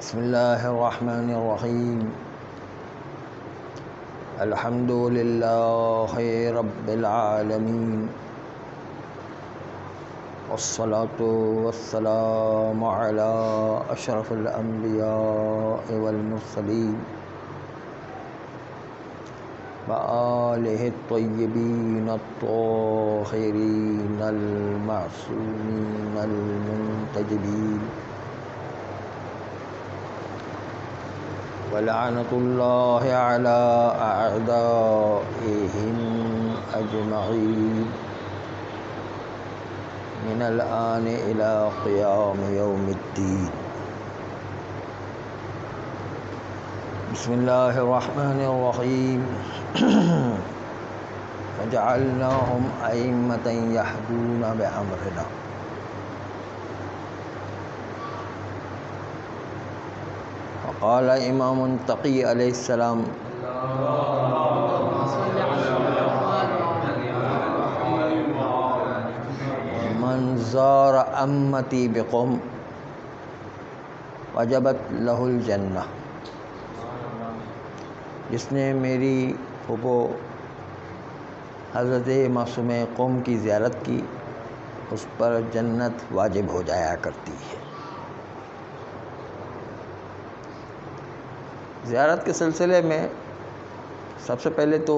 بسم اللہ الرحمن الرحیم الحمد للہ رب العالمین والصلاة والسلام علی اشرف الانبیاء والمرسلین وآلہ الطیبین الطاہرین المعصومین المنتجبین وَلَعْنَةُ اللَّهِ عَلَىٰ أَعْدَائِهِمْ أَجْمَعِينَ مِنَ الْآنِ إِلَىٰ قِيَامِ يَوْمِ الدِّينِ بسم اللہ الرحمن الرحیم وَجَعَلْنَاهُمْ أَئِمَّةً يَهْدُونَ بِأَمْرِنَا قال امام تقی علیہ السلام من زار امتی بقوم وجبت لہ الجنہ، جس نے میری پھوپھو حضرت معصوم قوم کی زیارت کی اس پر جنت واجب ہو جایا کرتی ہے۔ زیارت کے سلسلے میں سب سے پہلے تو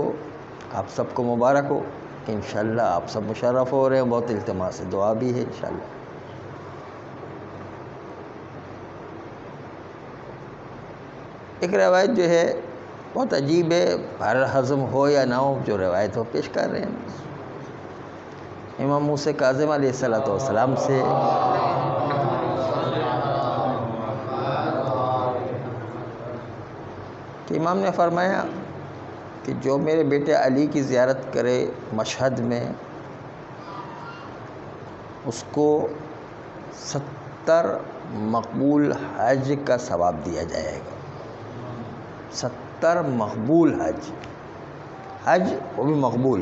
آپ سب کو مبارک ہو، انشاءاللہ آپ سب مشرف ہو رہے ہیں، بہت التماس دعا بھی ہے انشاءاللہ۔ ایک روایت جو ہے بہت عجیب ہے، ہر ہضم ہو یا نہ ہو جو روایت ہو پیش کر رہے ہیں۔ امام موسیٰ کاظم علیہ السلام سے کہ امام نے فرمایا کہ جو میرے بیٹے علی کی زیارت کرے مشہد میں، اس کو 70 مقبول حج کا ثواب دیا جائے گا۔ 70 مقبول حج وہ بھی مقبول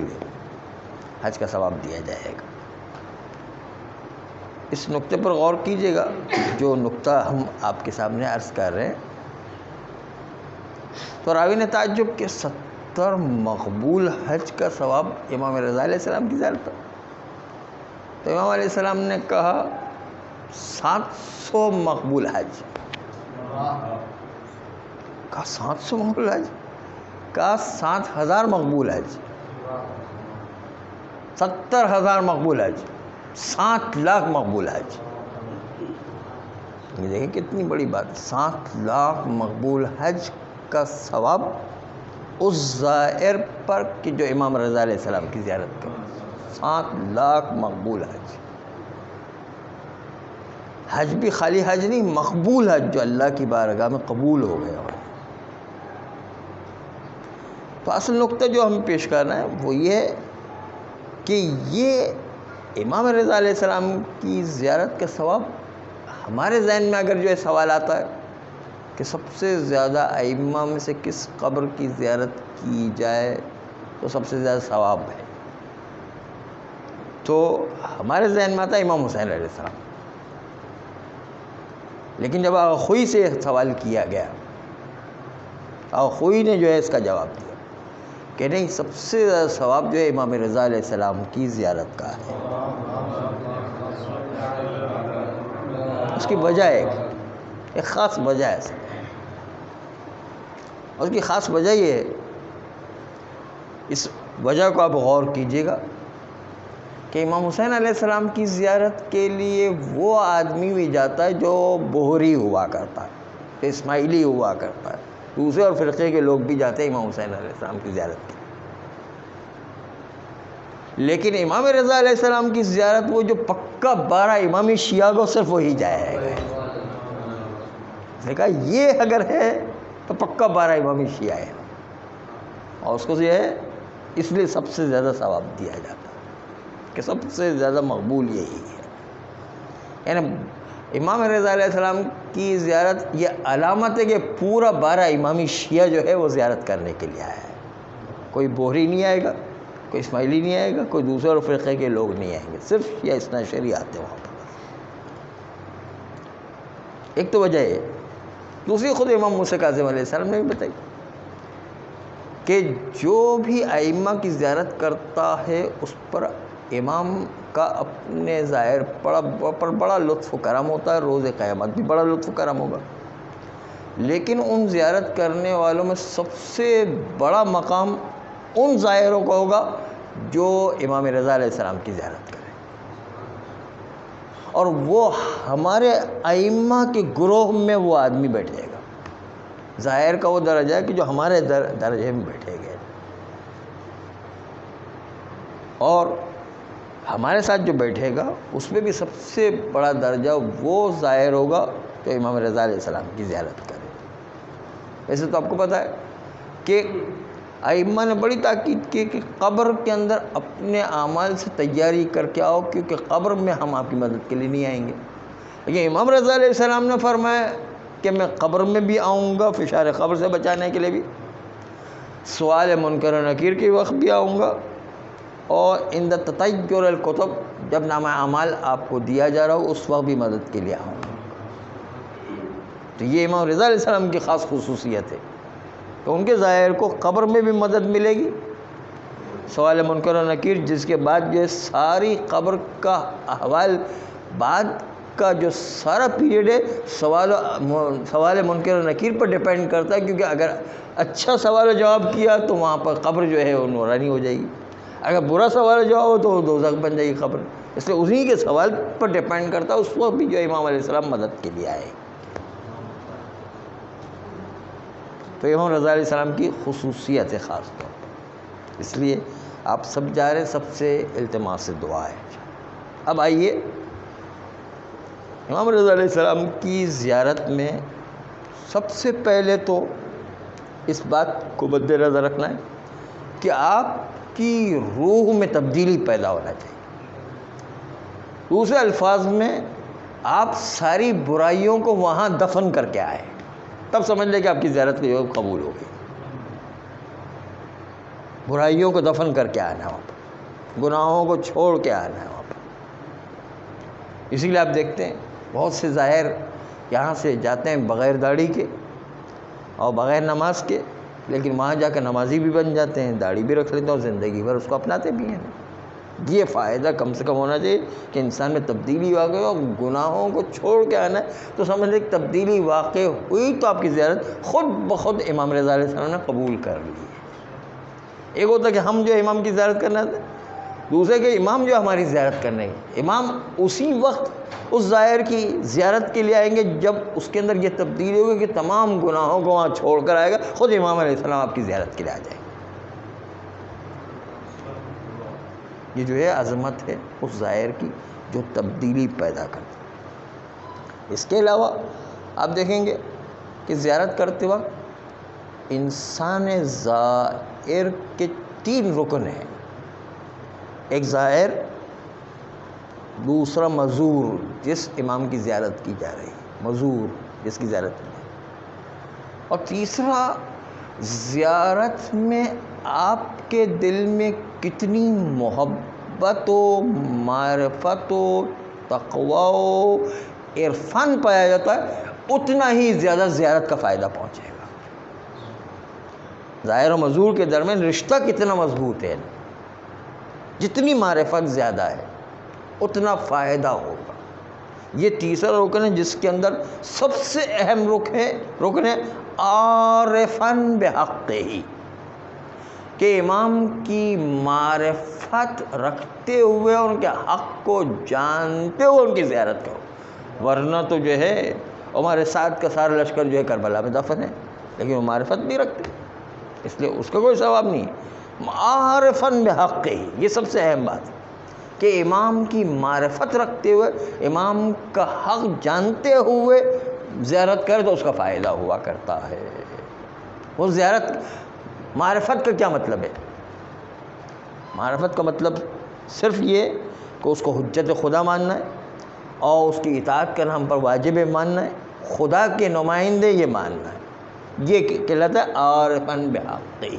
حج کا ثواب دیا جائے گا۔ اس نقطے پر غور کیجئے گا، جو نقطہ ہم آپ کے سامنے عرض کر رہے ہیں، تو راوی نے تعجب کہ 70 مقبول حج کا ثواب امام رضا علیہ السلام کی زیارت پر، تو امام علیہ السلام نے کہا 700 مقبول حج۔ کہا 700 مقبول حج؟ کہا 7000 مقبول حج، 70,000 مقبول حج، 7 لاکھ مقبول حج۔ یہ دیکھیں کتنی بڑی بات، 7 لاکھ مقبول حج کا ثواب اس زائر پر کہ جو امام رضا علیہ السلام کی زیارت کرے۔ 7 لاکھ مقبول حج، حج بھی خالی حج نہیں، مقبول حج جو اللہ کی بارگاہ میں قبول ہو گیا ہو۔ تو اصل نقطہ جو ہم پیش کرنا ہے وہ یہ ہے کہ یہ امام رضا علیہ السلام کی زیارت کا ثواب، ہمارے ذہن میں اگر جو ہے سوال آتا ہے کہ سب سے زیادہ ائمہ میں سے کس قبر کی زیارت کی جائے تو سب سے زیادہ ثواب ہے، تو ہمارے ذہن میں آتا ہے امام حسین علیہ السلام۔ لیکن جب آغاخوئی سے سوال کیا گیا، آغاخوئی نے جو ہے اس کا جواب دیا کہ نہیں، سب سے زیادہ ثواب جو ہے امام رضا علیہ السلام کی زیارت کا ہے۔ اس کی وجہ ایک خاص وجہ ہے، اس کی خاص وجہ یہ ہے، اس وجہ کو آپ غور کیجئے گا کہ امام حسین علیہ السلام کی زیارت کے لیے وہ آدمی بھی جاتا ہے جو بہری ہوا کرتا ہے، اسماعیلی ہوا کرتا ہے، دوسرے اور فرقے کے لوگ بھی جاتے ہیں امام حسین علیہ السلام کی زیارت کی۔ لیکن امام رضا علیہ السلام کی زیارت وہ جو پکا 12 امامی شیعہ کو صرف وہی جائے گا۔ اس نے کہا یہ اگر ہے تو پکا 12 امامی شیعہ ہے، اور اس کو یہ ہے اس لیے سب سے زیادہ ثواب دیا جاتا ہے کہ سب سے زیادہ مقبول یہی ہے۔ یعنی امام رضا علیہ السلام کی زیارت یہ علامت ہے کہ پورا 12 امامی شیعہ جو ہے وہ زیارت کرنے کے لیے آیا ہے، کوئی بوہری نہیں آئے گا، کوئی اسماعیلی نہیں آئے گا، کوئی دوسرے فرقے کے لوگ نہیں آئیں گے، صرف یہ اثنا عشری آتے ہیں وہاں پر۔ ایک تو وجہ ہے، دوسری خود امام موسیٰ کاظم علیہ السلام نے بھی بتائی کہ جو بھی ائمہ کی زیارت کرتا ہے اس پر امام کا اپنے ظاہر پر بڑا لطف و کرم ہوتا ہے، روز قیامت بھی بڑا لطف و کرم ہوگا، لیکن ان زیارت کرنے والوں میں سب سے بڑا مقام ان ظاہروں کا ہوگا جو امام رضا علیہ السلام کی زیارت کریں، اور وہ ہمارے ائمہ کے گروہ میں وہ آدمی بیٹھے گا۔ ظاہر کا وہ درجہ ہے کہ جو ہمارے درجے میں بیٹھے گئے، اور ہمارے ساتھ جو بیٹھے گا اس میں بھی سب سے بڑا درجہ وہ ظاہر ہوگا جو امام رضا علیہ السلام کی زیارت کرے۔ ویسے تو آپ کو پتہ ہے کہ ائمہ نے بڑی تاکید کی کہ قبر کے اندر اپنے اعمال سے تیاری کر کے آؤ، کیونکہ قبر میں ہم آپ کی مدد کے لیے نہیں آئیں گے، لیکن امام رضا علیہ السلام نے فرمایا کہ میں قبر میں بھی آؤں گا، فشار قبر سے بچانے کے لیے بھی، سوال منکر و نکیر کے وقت بھی آؤں گا، اور عند تطیر الکتب جب نامہ اعمال آپ کو دیا جا رہا ہو اس وقت بھی مدد کے لیے آؤں گا۔ تو یہ امام رضا علیہ السلام کی خاص خصوصیت ہے کہ ان کے ظاہر کو قبر میں بھی مدد ملے گی، سوال منکر و نکیر جس کے بعد جو ساری قبر کا احوال بعد کا جو سارا پیریڈ ہے سوال منکر و نکیر پر ڈیپینڈ کرتا ہے، کیونکہ اگر اچھا سوال و جواب کیا تو وہاں پر قبر جو ہے وہ نورانی ہو جائے گی، اگر برا سوال و جواب ہو تو دوزخ بن جائے گی قبر، اس لیے انہی کے سوال پر ڈیپینڈ کرتا ہے اس وقت بھی جو امام علیہ السلام مدد کے لیے آئے۔ تو امام رضا علیہ السلام کی خصوصیت ہے خاص طور پر، اس لیے آپ سب جا رہے، سب سے التماس سے دعا ہے۔ اب آئیے امام رضا علیہ السلام کی زیارت میں سب سے پہلے تو اس بات کو مد نظر رکھنا ہے کہ آپ کی روح میں تبدیلی پیدا ہونا چاہیے، دوسرے الفاظ میں آپ ساری برائیوں کو وہاں دفن کر کے آئے، تب سمجھ لیں کہ آپ کی زیارت کی جو قبول ہو گئی۔ برائیوں کو دفن کر کے آنا ہے وہاں پر، گناہوں کو چھوڑ کے آنا ہے وہاں پر۔ اسی لیے آپ دیکھتے ہیں بہت سے ظاہر یہاں سے جاتے ہیں بغیر داڑھی کے اور بغیر نماز کے، لیکن وہاں جا کر نمازی بھی بن جاتے ہیں، داڑھی بھی رکھ لیتے ہیں اور زندگی بھر اس کو اپناتے بھی ہیں۔ یہ فائدہ کم سے کم ہونا چاہیے کہ انسان میں تبدیلی واقع ہو، اور گناہوں کو چھوڑ کے آنا ہے تو سمجھ لیں کہ تبدیلی واقع ہوئی تو آپ کی زیارت خود بخود امام رضا علیہ السلام نے قبول کر لی ہے۔ ایک ہوتا ہے کہ ہم جو امام کی زیارت کرنا تھے، دوسرے کہ امام جو ہماری زیارت کرنے گے، امام اسی وقت اس ظاہر کی زیارت کے لیے آئیں گے جب اس کے اندر یہ تبدیلی ہوگی کہ تمام گناہوں کو وہاں چھوڑ کر آئے گا، خود امام علیہ السلام آپ کی زیارت کے لیے آ جائیں گے۔ یہ جو ہے عظمت ہے اس ظاہر کی جو تبدیلی پیدا کرتا ہے۔ اس کے علاوہ آپ دیکھیں گے کہ زیارت کرتے وقت انسان زائر کے 3 رکن ہیں، ایک زائر، دوسرا مزور جس امام کی زیارت کی جا رہی ہے، مزور جس کی زیارت کی جا رہی ہے، اور تیسرا زیارت میں آپ کے دل میں کتنی محبت و معرفت و تقوی و عرفان پایا جاتا ہے، اتنا ہی زیادہ زیارت کا فائدہ پہنچے گا۔ ظاہر و مزور کے درمیان رشتہ کتنا مضبوط ہے، جتنی معرفت زیادہ ہے اتنا فائدہ ہوگا۔ یہ تیسرا رکن ہے جس کے اندر سب سے اہم رکن ہے عارفاً بحقہ، کہ امام کی معرفت رکھتے ہوئے ان کے حق کو جانتے ہوئے ان کی زیارت کرو، ورنہ تو جو ہے ہمارے ساتھ کا سارا لشکر جو ہے کربلا میں دفن ہے، لیکن وہ معرفت نہیں رکھتے، اس لیے اس کا کوئی ثواب نہیں ہے۔ عارفاً بحقہ، یہ سب سے اہم بات ہے کہ امام کی معرفت رکھتے ہوئے، امام کا حق جانتے ہوئے زیارت کرے تو اس کا فائدہ ہوا کرتا ہے۔ وہ زیارت، معرفت کا کیا مطلب ہے؟ معرفت کا مطلب صرف یہ کہ اس کو حجت خدا ماننا ہے اور اس کی اطاعت کرنا ہم پر واجب ہے، ماننا ہے، خدا کے نمائندے یہ ماننا ہے، یہ کہلاتا ہے عارفاً بحقہ،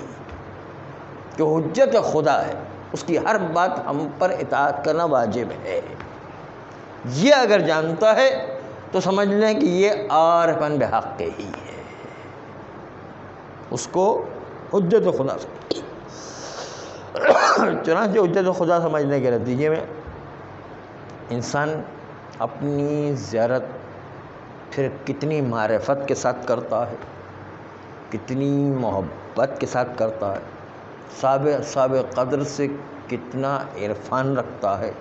جو حجت خدا ہے، اس کی ہر بات ہم پر اطاعت کرنا واجب ہے۔ یہ اگر جانتا ہے تو سمجھ لیں کہ یہ عارفاً بحق ہی ہے، اس کو حجت خدا چنانچہ حجت خدا سمجھنے کے نتیجے میں انسان اپنی زیارت پھر کتنی معرفت کے ساتھ کرتا ہے، کتنی محبت کے ساتھ کرتا ہے، صاحب قدر سے کتنا عرفان رکھتا ہے،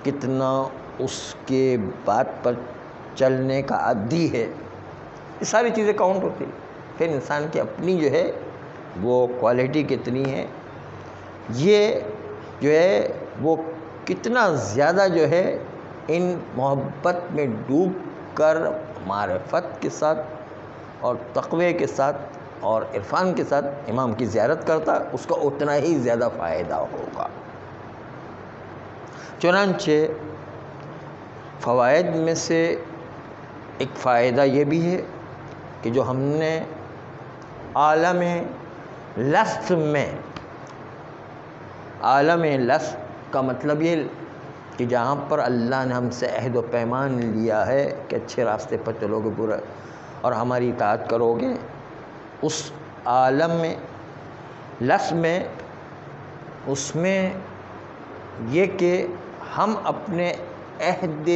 کتنا اس کے بات پر چلنے کا عادی ہے، یہ ساری چیزیں کاؤنٹ ہوتی ہیں۔ پھر انسان کی اپنی جو ہے وہ کوالٹی کتنی ہے، یہ جو ہے وہ کتنا زیادہ جو ہے ان محبت میں ڈوب کر معرفت کے ساتھ اور تقوی کے ساتھ اور عرفان کے ساتھ امام کی زیارت کرتا، اس کا اتنا ہی زیادہ فائدہ ہوگا۔ چنانچہ فوائد میں سے ایک فائدہ یہ بھی ہے کہ جو ہم نے عالم لست میں، عالم لست کا مطلب یہ کہ جہاں پر اللہ نے ہم سے عہد و پیمان لیا ہے کہ اچھے راستے پر چلو گے برا اور ہماری اطاعت کرو گے، اس عالم میں لست میں، اس میں یہ کہ ہم اپنے عہد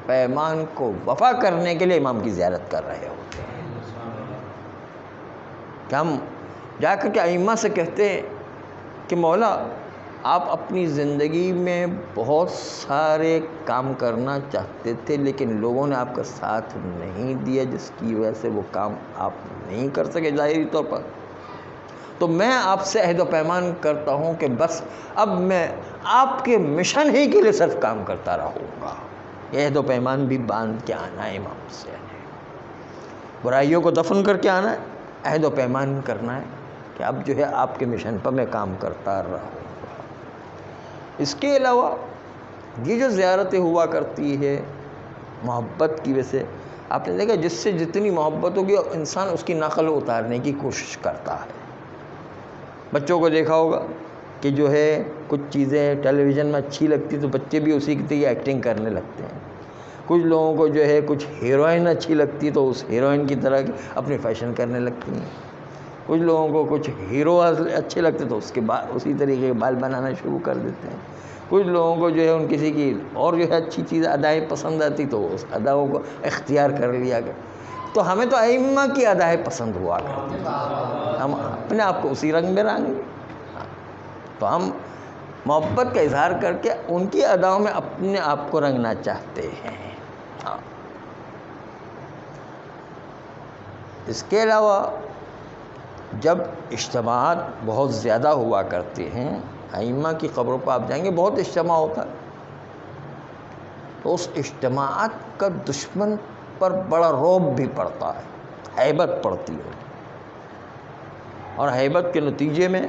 پیمان کو وفا کرنے کے لیے امام کی زیارت کر رہے ہوتے ہیں، کہ ہم جا کر کے ائمہ سے کہتے ہیں کہ مولا آپ اپنی زندگی میں بہت سارے کام کرنا چاہتے تھے لیکن لوگوں نے آپ کا ساتھ نہیں دیا، جس کی وجہ سے وہ کام آپ نہیں کر سکے ظاہری طور پر، تو میں آپ سے عہد و پیمان کرتا ہوں کہ بس اب میں آپ کے مشن ہی کے لیے صرف کام کرتا رہوں گا۔ یہ عہد و پیمان بھی باندھ کے آنا ہے امام سے، برائیوں کو دفن کر کے آنا ہے، عہد و پیمان کرنا ہے کہ اب جو ہے آپ کے مشن پر میں کام کرتا رہوں گا۔ اس کے علاوہ یہ جو زیارتیں ہوا کرتی ہے محبت کی وجہ سے، آپ نے دیکھا جس سے جتنی محبت ہوگی انسان اس کی نقل اتارنے کی کوشش کرتا ہے۔ بچوں کو دیکھا ہوگا کہ جو ہے کچھ چیزیں ٹیلی ویژن میں اچھی لگتی تو بچے بھی اسی کی ایکٹنگ کرنے لگتے ہیں، کچھ لوگوں کو جو ہے کچھ ہیروئن اچھی لگتی تو اس ہیروئن کی طرح اپنی فیشن کرنے لگتی ہیں، کچھ لوگوں کو کچھ ہیرو اچھے لگتے تو اس کے بعد اسی طریقے کے بال بنانا شروع کر دیتے ہیں، کچھ لوگوں کو جو ہے ان کسی کی اور جو ہے اچھی چیز ادائیں پسند آتی تو اس اداؤں کو اختیار کر لیا گیا۔ تو ہمیں تو ائمہ کی ادائیں پسند ہوا کرتی ہیں، ہم اپنے آپ کو اسی رنگ میں رنگ گے، تو ہم محبت کا اظہار کر کے ان کی اداؤں میں اپنے آپ کو رنگنا چاہتے ہیں۔ اس کے علاوہ جب اجتماعات بہت زیادہ ہوا کرتے ہیں، ائمہ کی قبروں پر آپ جائیں گے بہت اجتماع ہوتا ہے، تو اس اجتماعات کا دشمن پر بڑا رعب بھی پڑتا ہے، ہیبت پڑتی ہے، اور ہیبت کے نتیجے میں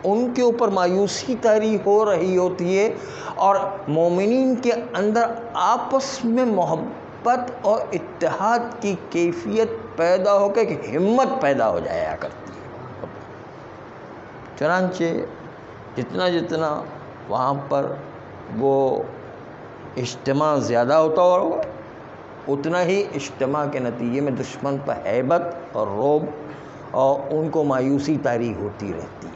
ان کے اوپر مایوسی طاری ہو رہی ہوتی ہے، اور مومنین کے اندر آپس میں محبت اور اتحاد کی کیفیت پیدا ہو کے ایک ہمت پیدا ہو جایا کرتی ہے۔ چنانچہ جتنا جتنا وہاں پر وہ اجتماع زیادہ ہوتا ہوگا اتنا ہی اجتماع کے نتیجے میں دشمن پر ہیبت اور رعب اور ان کو مایوسی طاری ہوتی رہتی ہے۔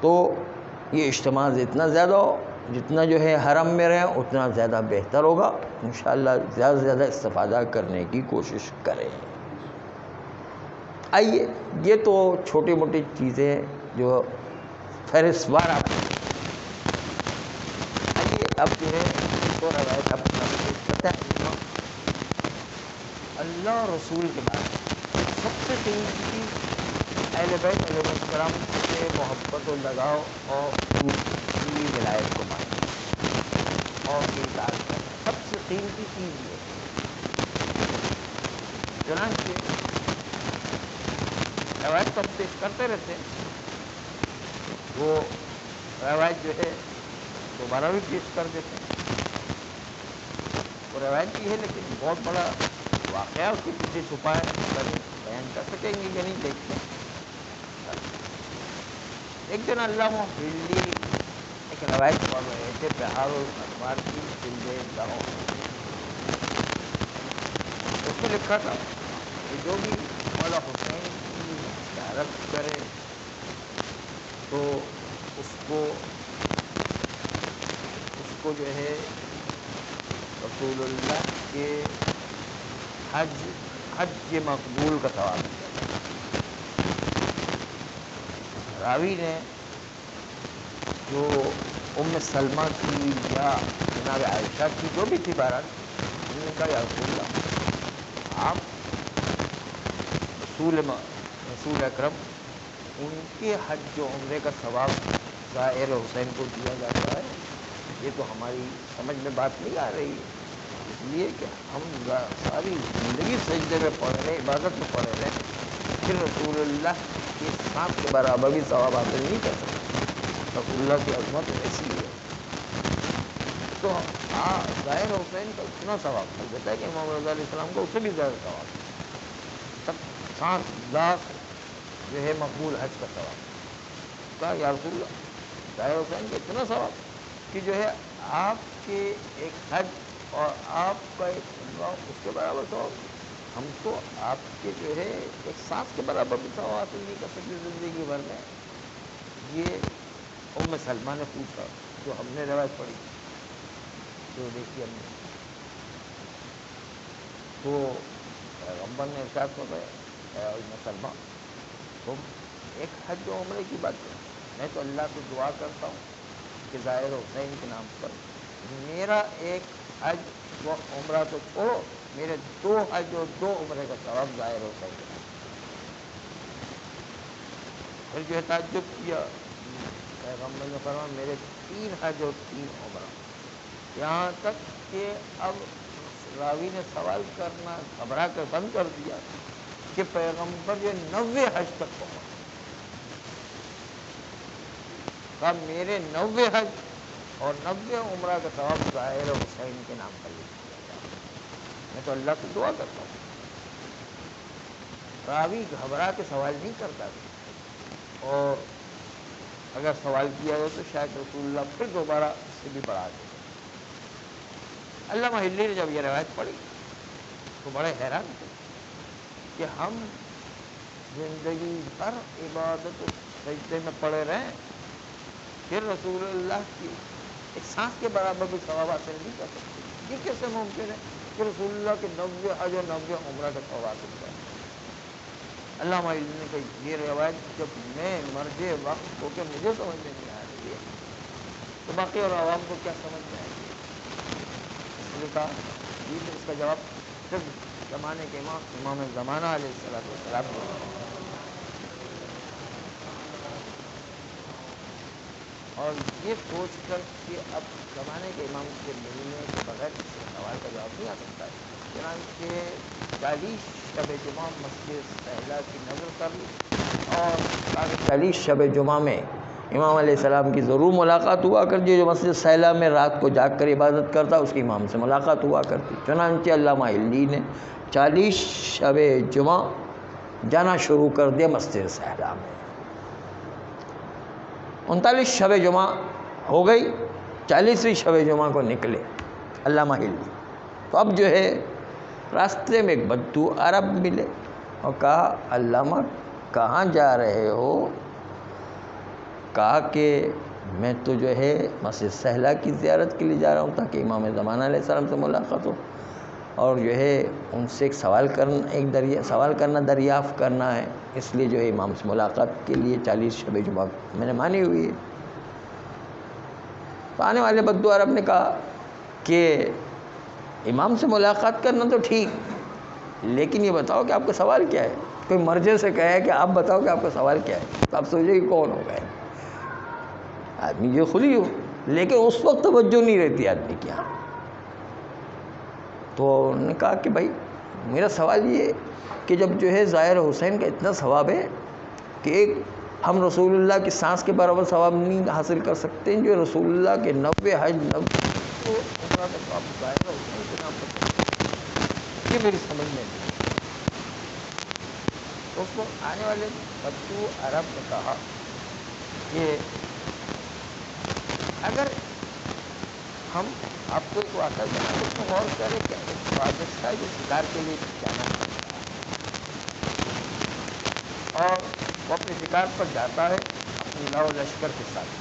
تو یہ اجتماع جتنا زیادہ ہو، جتنا جو ہے حرم میں رہیں اتنا زیادہ بہتر ہوگا، انشاءاللہ زیادہ سے زیادہ استفادہ کرنے کی کوشش کریں۔ آئیے یہ تو چھوٹی موٹی چیزیں جو فہرست وار آپ آئیے اب جو ہے ایک اور روایت آپ پتہ ہے اللہ رسول کے بعد سب سے قیمتی چیز اہل بیت علیہ السلام سے محبت و لگاؤ اور ان کی ولایت کو ماننا اور ان کی اطاعت کرنا، سب سے قیمتی چیز یہ ہے۔ چنانچہ روایت تو ہم پیش کرتے رہتے ہیں، وہ روایت جو ہے دوبارہ بھی پیش کر دیتے ہیں، وہ روایت بھی ہے لیکن بہت بڑا واقعہ اس کے پیچھے چھپا ہے، بیان کر سکیں گے کہ نہیں دیکھتے ہیں۔ ایک دن علامہ ہلڈی ایک روایت پڑھ رہے تھے بہار الانوار کی جلد 10، اس میں لکھا تھا کہ جو بھی مولا حسین کی زیارت کرے تو اس کو جو ہے رسول اللہ کے حج مقبول کا ثواب دیا جاتا ہے۔ راوی نے جو ام سلمہ کی یا جناب عائشہ کی جو بھی تھی بہرحال، انہوں نے کہا یا رسول اللہ، آپ رسول اکرم ان کے حج و عمرے کا ثواب زائر حسین کو دیا جاتا ہے، یہ تو ہماری سمجھ میں بات نہیں آ رہی ہے، اس لیے کہ ہم ساری زندگی سجدے میں پڑے رہے، عبادت میں پڑے رہے، پھر رسول اللہ کے ساتھ کے برابر بھی ثواب حاصل نہیں کر سکتے۔ رسول اللہ کی عظمت ایسی ہے تو ظاہر حسین کا اتنا ثواب البتہ ہے کہ امام رضا علیہ السلام کو اس سے بھی زیادہ ثواب، تب 7 لاکھ جو ہے مقبول حج کا ثواب۔ کہا یا رسول اللہ، ظاہر حسین کا اتنا ثواب کہ جو ہے آپ کے ایک حج اور آپ کا ایک عمرہ اس کے برابر ثواب، ہم تو آپ کے جو ہے ایک سانس کے برابر بھی ثواب حاصل نہیں کر سکتے زندگی بھر میں۔ یہ ام سلمہ نے پوچھا، جو ہم نے روایت پڑھی، جو دیکھی ہم نے، تو پیغمبر نے ارشاد فرمایا، اے ام سلمہ، تم ایک حج و عمرے کی بات کرو، میں تو اللہ سے دعا کرتا ہوں کہ ظاہر حسین کے نام پر میرا ایک حج و عمرہ تو چھوڑو، میرے 2 حج اور 2 عمرے کا ثواب ظاہر حسین کے نام پر۔ پھر جو ہے تعجب کیا، پیغمبر نے فرمایا میرے 3 حج اور 3 عمرہ، یہاں تک کہ اب راوی نے سوال کرنا گھبرا کر بند کر دیا کہ پیغمبر یہ 90 حج تک پہنچ، کہا میرے 90 حج اور 90 عمرہ کا ثواب ظاہر حسین کے نام پر لکھ دیا جائے، میں تو اللہ سے دعا کرتا ہوں۔ راوی گھبرا کے سوال نہیں کرتا تھا، اور اگر سوال کیا جائے تو شاید رسول اللہ پھر دوبارہ اس سے بھی بڑھا دیں۔ علامہ حلی نے جب یہ روایت پڑھی تو بڑے حیران تھے کہ ہم زندگی بھر عبادت و سجدے میں پڑے رہیں، پھر رسول اللہ کی ایک سانس کے برابر بھی ثواب حاصل نہیں کر سکتے، یہ کیسے ممکن ہے کہ رسول اللہ کے 90 حج اور 90 عمرہ کا ثواب حاصل کریں؟ علامہ حلی نے کہا یہ روایت جب میں مرجع وقت ہو کے مجھے سمجھ میں نہیں آ رہی ہے تو باقی اور عوام کو کیا سمجھ میں آئے گی؟ اس نے کہا یہ تو اس کا جواب صرف زمانے کے امام زمانہ علیہ السلام کو۔ اور یہ سوچ کر کہ اب زمانے کے امام کے ملنے کے بغیر اس سوال کا جواب نہیں آ سکتا ہے، چنانچہ 40 شب جمعہ مسجد سہلا کی نظر کر لی، اور 40 شب جمعہ میں امام علیہ السلام کی ضرور ملاقات ہوا کرتی، جو مسجد سہلا میں رات کو جاگ کر عبادت کرتا اس کی امام سے ملاقات ہوا کرتی۔ چنانچہ علامہ حلی نے 40 شب جمعہ جانا شروع کر دیا مسجد سہلا میں۔ 39 شب جمعہ ہو گئی، 40ویں شب جمعہ کو نکلے علامہ حلی، تو اب جو ہے راستے میں ایک بدو عرب ملے اور کہا علامہ کہاں جا رہے ہو؟ کہا کہ میں تو جو ہے مسجد سہلا کی زیارت کے لیے جا رہا ہوں تاکہ امام زمانہ علیہ السلام سے ملاقات ہو، اور جو ہے ان سے ایک سوال کرنا دریافت کرنا ہے، اس لیے جو ہے امام سے ملاقات کے لیے 40 شب جمعہ میں نے مانی ہوئی ہے۔ تو آنے والے بدو عرب نے کہا کہ امام سے ملاقات کرنا تو ٹھیک، لیکن یہ بتاؤ کہ آپ کا سوال کیا ہے؟ کوئی مرجع سے کہے کہ آپ بتاؤ کہ آپ کا سوال کیا ہے، تو آپ سوچے کہ کون ہو گئے آدمی جو کھلی ہو، لیکن اس وقت توجہ نہیں رہتی آدمی کی یہاں۔ تو انہوں نے کہا کہ بھائی میرا سوال یہ کہ جب جو ہے ظاہر حسین کا اتنا ثواب ہے کہ ایک ہم رسول اللہ کی سانس کے برابر ثواب نہیں حاصل کر سکتے، جو رسول اللہ کے 90 حج 90 عمرہ کا ثواب ظاہر حسین کے نام پر، یہ میری سمجھ میں نہیں۔ تو اس کو آنے والے بدو عرب نے کہا کہ اگر ہم آپ کو ایک واقعہ جانا اس میں غور کریں کہ ایک بادشاہ جو شکار کے لیے جانا چاہتا ہے اور وہ اپنے شکار پر جاتا ہے اپنے لاؤ لشکر کے ساتھ،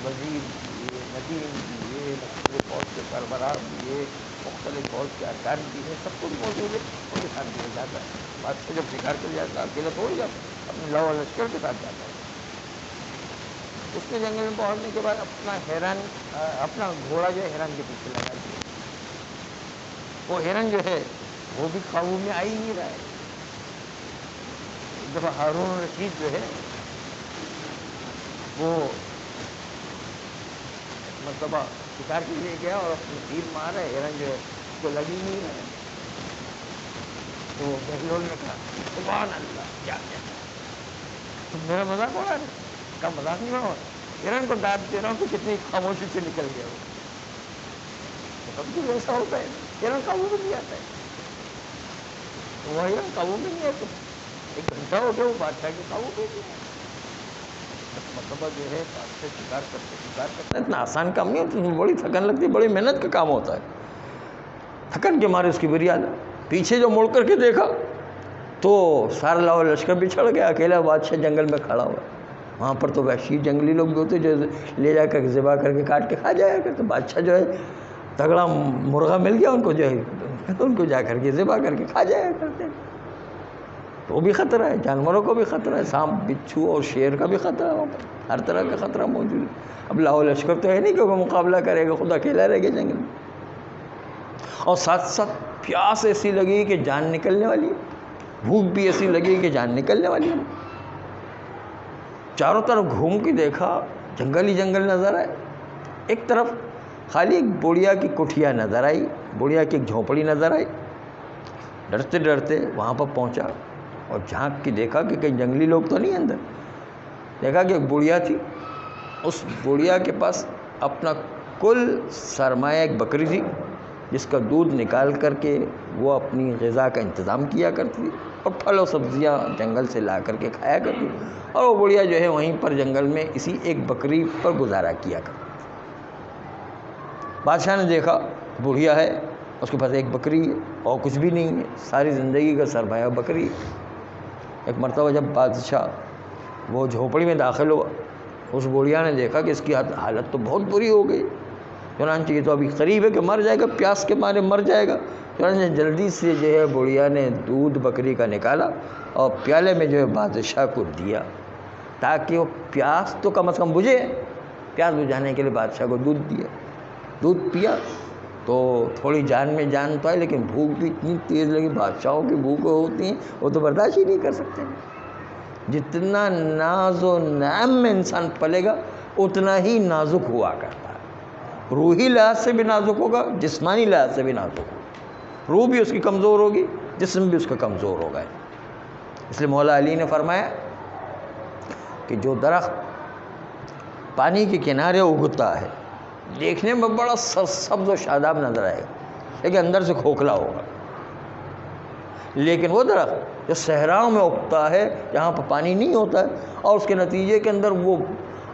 وزیر دیے، ندیم دیے، مختلف فوج کے سربراہ دیے، مختلف فوج کے ارکان دیے، سب کچھ موجود ہے، ان کے ساتھ دیا جاتا ہے۔ بادشاہ جب شکار کے لیے جاتا ہے اکیلا تھوڑی جاتا، اپنے لاؤ لشکر کے ساتھ جاتا ہے۔ اس نے جنگل میں پہنچنے کے بعد اپنا گھوڑا جو ہے ہرن کے پیچھے لگا دیا۔ وہ ہرن جو ہے وہ بھی قابو میں آ ہی نہیں رہا ہے۔ ایک دفعہ ہارون رشید جو ہے وہ مرتبہ شکار کے لیے گیا اور اپنے تیر مارا، ہرن جو ہے اس کو لگ ہی نہیں رہا ہے۔ تو بہلول نے کہا سبحان اللہ، کیا کہتا ہے، تم میرا مذاق اڑا رہے؟ کا مذاق نہیں اڑا، ہرن کو ڈانٹ دے رہا ہوں تو کتنی خاموشی سے نکل گیا وہ۔ کبھی ایسا ہوتا ہے، ہرن قابو میں نہیں آتا ہے، وہ ہرن قابو میں نہیں آتا، ایک گھنٹہ ہو گیا وہ بادشاہ کے قابو میں نہیں آتا۔ مطلب جو ہے بادشاہ شکار کرتے اتنا آسان کام نہیں ہوتا، بڑی تھکن لگتی ہے، بڑی محنت کا کام ہوتا ہے۔ تھکن کے مارے اس کی بری حالت، پیچھے جو مڑ کر کے دیکھا تو سارا لاؤ لشکر بچھڑ گیا، اکیلا بادشاہ جنگل میں کھڑا ہوا۔ وہاں پر تو وحشی جنگلی لوگ بھی ہوتے جو لے جا کر ذبح کر کے کاٹ کے کھا جایا کرتے۔ بادشاہ جو ہے تگڑا مرغا مل گیا ان کو جو ہے ان کو جا کر کے ذبح کر کے کھا جایا کرتے۔ تو وہ بھی خطرہ ہے، جانوروں کو بھی خطرہ ہے، سانپ بچھو اور شیر کا بھی خطرہ ہے، وہاں پر ہر طرح کا خطرہ موجود ہے۔ اب لاؤ لشکر تو ہے نہیں کہ وہ مقابلہ کرے گا، خود اکیلا رہ گیا جنگل میں، اور ساتھ ساتھ پیاس ایسی لگی کہ جان نکلنے والی ہے، بھوک بھی ایسی لگی کہ جان نکلنے والی ہے۔ چاروں طرف گھوم کے دیکھا، جنگل ہی جنگل نظر آئے۔ ایک طرف خالی ایک بڑھیا کی کٹھیا نظر آئی، بڑھیا کی ایک جھونپڑی نظر آئی۔ ڈرتے ڈرتے وہاں پر پہنچا اور جھانک کے دیکھا کہ کہیں جنگلی لوگ تو نہیں اندر۔ دیکھا کہ ایک بڑھیا تھی، اس بڑھیا کے پاس اپنا کل سرمایہ ایک بکری تھی جس کا دودھ نکال کر کے وہ اپنی غذا کا انتظام کیا کرتی تھی، اور پھل و سبزیاں جنگل سے لا کر کے کھایا کرتی، اور وہ بڑھیا جو ہے وہیں پر جنگل میں اسی ایک بکری پر گزارا کیا کرتی۔ بادشاہ نے دیکھا بڑھیا ہے، اس کے پاس ایک بکری ہے اور کچھ بھی نہیں ہے، ساری زندگی کا سرمایہ بکری ہے۔ ایک مرتبہ جب بادشاہ وہ جھونپڑی میں داخل ہوا، اس بڑھیا نے دیکھا کہ اس کی حالت تو بہت بری ہو گئی، چنانچہ یہ تو ابھی قریب ہے کہ مر جائے گا، پیاس کے مارے مر جائے گا۔ چنانچہ جلدی سے جو ہے بڑھیا نے دودھ بکری کا نکالا اور پیالے میں جو ہے بادشاہ کو دیا تاکہ وہ پیاس تو کم از کم بجھے۔ پیاس بجھانے کے لیے بادشاہ کو دودھ دیا، دودھ پیا تو تھوڑی جان میں جان تو آئی، لیکن بھوک بھی اتنی تیز لگی، بادشاہوں کی بھوک ہوتی ہیں وہ تو برداشت ہی نہیں کر سکتے۔ جتنا ناز و نعم میں انسان پلے گا اتنا ہی نازک ہوا کرتا ہے، روحی لحاظ سے بھی نازک ہوگا، جسمانی لحاظ سے بھی نازک ہوگا، روح بھی اس کی کمزور ہوگی، جسم بھی اس کا کمزور ہوگا۔ اس لیے مولا علی نے فرمایا کہ جو درخت پانی کے کنارے اگتا ہے دیکھنے میں بڑا سرسبز و شاداب نظر آئے گا، لیکن اندر سے کھوکھلا ہوگا، لیکن وہ درخت جو صحراؤں میں اگتا ہے جہاں پر پانی نہیں ہوتا ہے اور اس کے نتیجے کے اندر وہ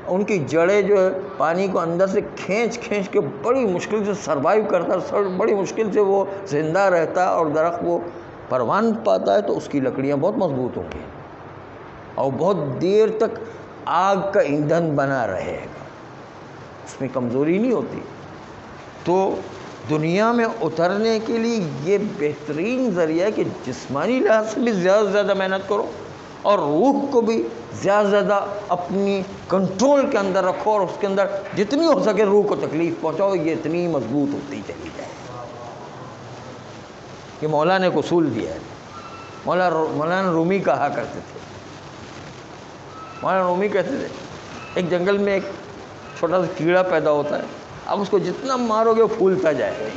ان کی جڑیں جو ہے پانی کو اندر سے کھینچ کے بڑی مشکل سے سروائیو کرتا ہے، بڑی مشکل سے وہ زندہ رہتا ہے اور درخت وہ پروان پاتا ہے، تو اس کی لکڑیاں بہت مضبوط ہوں گی اور بہت دیر تک آگ کا ایندھن بنا رہے گا، اس میں کمزوری نہیں ہوتی۔ تو دنیا میں اترنے کے لیے یہ بہترین ذریعہ ہے کہ جسمانی لحاظ سے بھی زیادہ سے زیادہ محنت کرو اور روح کو بھی زیادہ سے زیادہ اپنی کنٹرول کے اندر رکھو، اور اس کے اندر جتنی ہو سکے روح کو تکلیف پہنچاؤ، یہ اتنی مضبوط ہوتی چلی جائے۔ یہ مولا نے ایک اصول دیا ہے، مولانا رومی کہا کرتے تھے، مولانا رومی کہتے تھے ایک جنگل میں ایک چھوٹا سا کیڑا پیدا ہوتا ہے، اب اس کو جتنا مارو گے وہ پھولتا جائے گا،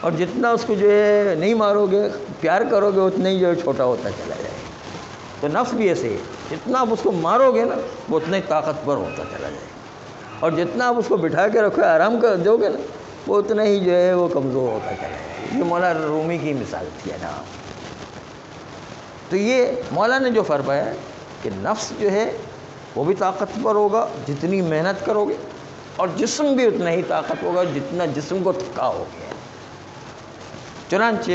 اور جتنا اس کو جو ہے نہیں مارو گے، پیار کرو گے، اتنا ہی جو ہے چھوٹا ہوتا چلا جائے گا۔ تو نفس بھی ایسے ہے، جتنا آپ اس کو مارو گے نا وہ اتنا ہی طاقتور ہوتا چلا جائے گا، اور جتنا آپ اس کو بٹھا کے رکھو آرام کر دو گے نا وہ اتنا ہی جو ہے وہ کمزور ہوتا چلا جائے گا۔ یہ مولانا رومی کی مثال تھی نا۔ تو یہ مولا نے جو فرمایا ہے کہ نفس جو ہے وہ بھی طاقتور ہوگا جتنی محنت کرو گے، اور جسم بھی اتنا ہی طاقت ہوگا جتنا جسم کو تھکا ہو گیا۔ چنانچہ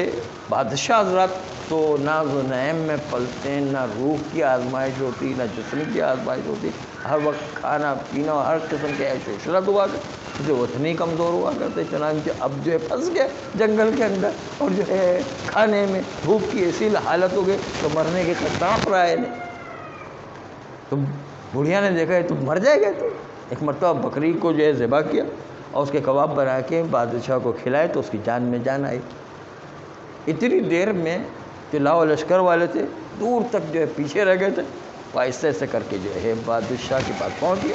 بادشاہ حضرات تو ناز و نعیم میں پلتے ہیں، نہ روح کی آزمائش ہوتی نہ جسم کی آزمائش ہوتی، ہر وقت کھانا پینا ہر قسم کے عیش و عشرت ہوا کرتے، جو اتنے ہی کمزور ہوا کرتے۔ چنانچہ اب جو ہے پھنس گئے جنگل کے اندر، اور جو ہے کھانے میں بھوک کی ایسی حالت ہو گئی تو مرنے کے کانپ رہا ہے نہیں۔ تو بڑھیا نے دیکھا ہے تو مر جائے گا، تو ایک مرتبہ بکری کو جو ہے ذبح کیا اور اس کے کباب بنا کے بادشاہ کو کھلائے تو اس کی جان میں جان آئی۔ اتنی دیر میں جو لاؤ لشکر والے تھے دور تک جو ہے پیچھے رہ گئے تھے، وہ ایسے ایسے کر کے جو ہے بادشاہ کے پاس پہنچ گئے،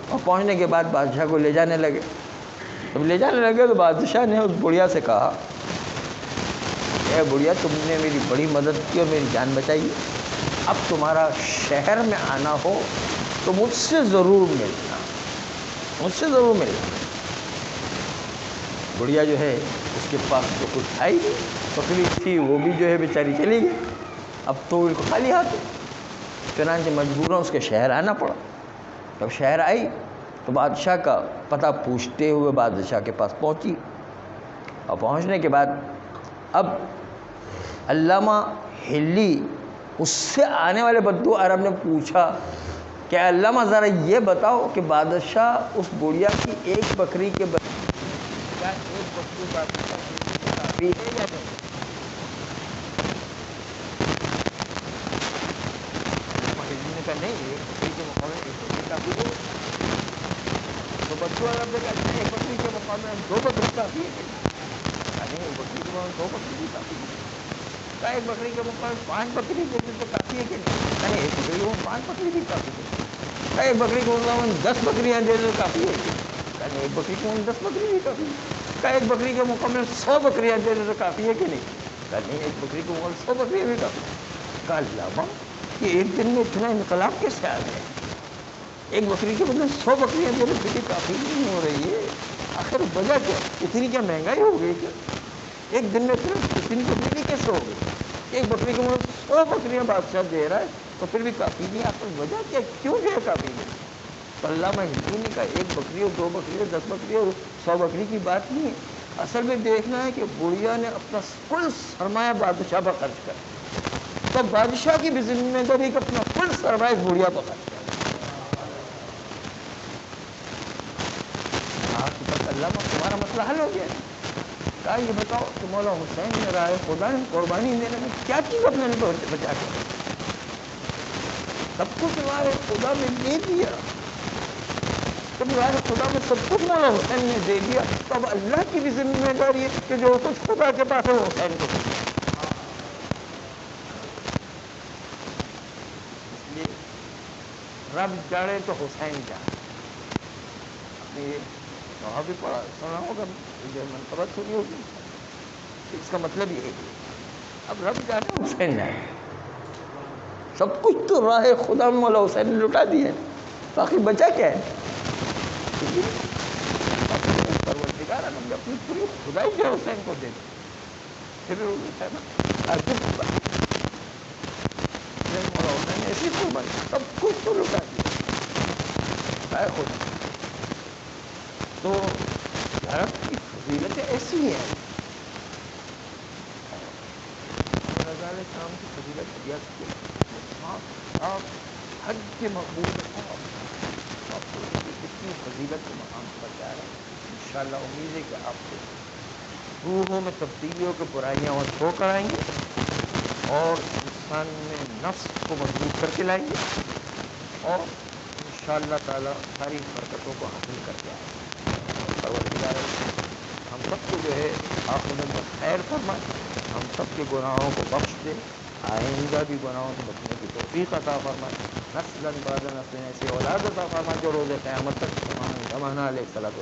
اور پہنچنے کے بعد بادشاہ کو لے جانے لگے۔ جب لے جانے لگے تو بادشاہ نے اس بڑھیا سے کہا، اے بڑھیا، تم نے میری بڑی مدد کی اور میری جان بچائی، اب تمہارا شہر میں آنا ہو تو مجھ سے ضرور ملنا، مجھ سے ضرور ملنا۔ بڑھیا جو ہے اس کے پاس تو کچھ تھا ہی نہیں، بکری تھی وہ بھی جو ہے بیچاری چلی گئی، اب تو ان کو خالی ہاتھ ہے۔ چنانچہ مجبوراً اس کے شہر آنا پڑا۔ جب شہر آئی تو بادشاہ کا پتہ پوچھتے ہوئے بادشاہ کے پاس پہنچی، اور پہنچنے کے بعد اب علامہ ہلی اس سے آنے والے بدو عرب نے پوچھا کہ علامہ ذرا یہ بتاؤ کہ بادشاہ اس بڑھیا کی ایک بکری کے کیا ایک بکری بادشاہ کافی ہے یا نہیں؟ نے کہا نہیں، ایک بکری کے مقابلے ایک بکری کافی ہے۔ تو بدو عرب نے کہا ایک بکری کے مقابلے دو بکری کافی ہے، ایک بکری کے مقابلے دو بکری بھی کافی ہے۔ کہا ایک بکری کے مقابلے 5 بکری دے دیں تو کافی ہے کہ نہیں؟ کہا ایک بکری کو 5 بکری بھی کافی ہے۔ کہا ایک بکری کو 10 بکریاں دے دیں تو کافی ہے کہ نہیں؟ کہا ایک بکری کو 10 بکری بھی کافی ہے۔ کہا ایک بکری کے مقابلے 100 بکریاں دے دیں تو کافی ہے کہ نہیں؟ کہا نہیں، ایک بکری کے مقابلے 100 بکریاں بھی کافی ہے۔ کہا علامہ یہ ایک دن میں اتنا انقلاب کیسے آ گیا؟ ایک بکری کے بدلے 100 بکریاں دے دیں پھر کافی نہیں ہو رہی ہے، آخر وجہ کیا؟ اتنی کیا مہنگائی ہو گئی کیا؟ ایک دن میں اتنی تبدیلی کیسے ہو گئی؟ ایک بکری کے مطلب 100 بکریاں بادشاہ دے رہا ہے تو پھر بھی کافی نہیں، آخر وجہ کیا؟ کیوں جو ہے کافی نہیں؟ تو علامہ ہندو نے کہا ایک بکری اور 2 بکری اور 10 بکری اور 100 بکری کی بات نہیں ہے، اصل میں دیکھنا ہے کہ بڑھیا نے اپنا کل سرمایہ بادشاہ پر خرچ کر، تو بادشاہ کی بھی ذمہ داری کہ اپنا کل سرمایہ بڑھیا پر خرچ کر۔ علامہ تمہارا مسئلہ حل ہو گیا ہے۔ کہا یہ بتاؤ کہ مولا حسین نے رائے خدا نے قربانی دینے میں کیا چیز اپنے بچا کے؟ سب کچھ رائے خدا نے دے دیا، جب رائے خدا میں سب کچھ مولا حسین نے دے دیا تو اب اللہ کی بھی ذمہ داری ہے کہ جو کچھ خدا کے پاس ہے وہ حسین کو دے۔ اس لیے رب جاڑے تو حسین جاڑے۔ آپ نے وہاں بھی پڑھا سنا ہوگا، جو منقبت سنی ہوگی، اس کا مطلب یہ ہے اب رب جانے حسین جانے، سب کچھ تو راہ خدا میں مولا حسین نے لٹا دیا ہے، باقی بچا کیا ہے؟ پروردگار عالم نے اپنی پوری خدائی جو حسین کو دے دی، پھر ہے نا مولا حسین نے ایسی قربانی سب کچھ تو لٹا دیا راہ خدا۔ تو زیارت کی فضیلتیں ایسی ہیں، رضا علیہ السلام کی فضیلت ریاض کی حج کے مقبول آپ کو کتنی فضیلت کے مقام پر جا رہے ہیں۔ انشاءاللہ امید ہے کہ آپ کو روحوں میں تبدیلیوں کے برائیاں اور چھوڑ کر آئیں گے اور انسان میں نفس کو مضبوط کر کے لائیں گے، اور انشاءاللہ تعالی ساری برکتوں کو حاصل کر کے آئیں گے۔ پروردگار ہم سب کو جو ہے آخرت میں خیر فرمائے، ہم سب کے گناہوں کو بخش دے، آئندہ بھی گناہوں سے بچنے کی توفیق عطا فرمائے، نسلاً بعد نسل ایسی اولاد عطا فرمائے جو روز قیامت تک زمانہ علیہ السلام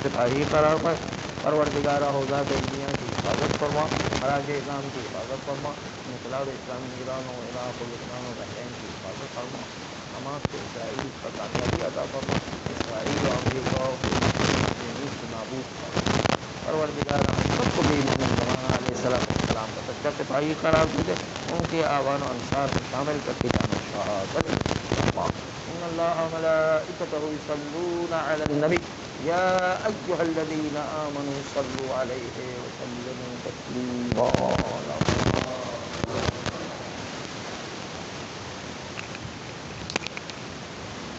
سپاہی قرار پائے۔ پروردگارہ حوزات علمیہ کی حفاظت فرما، خراج اسلام کی حفاظت فرما، انقلاب اسلامی نگران و عراق و لبنان و بحرین کی حفاظت فرما، حماس کو اسرائیل پر کامیابی عطا فرما، اسرائیل و امریکہ سے نابود فرما۔ پروردگارہ ہم سب کو بھی امام زمانہ علیہ السلام کا سچا سپاہی قرار دے، ان کے آوان و انصار میں شامل کر کے جانا شہادت فرما۔ ان اللہ وملائکتہ یصلون علی النبی یا ایھا الذین آمنوا صلوا علیہ وسلموا تسلیما.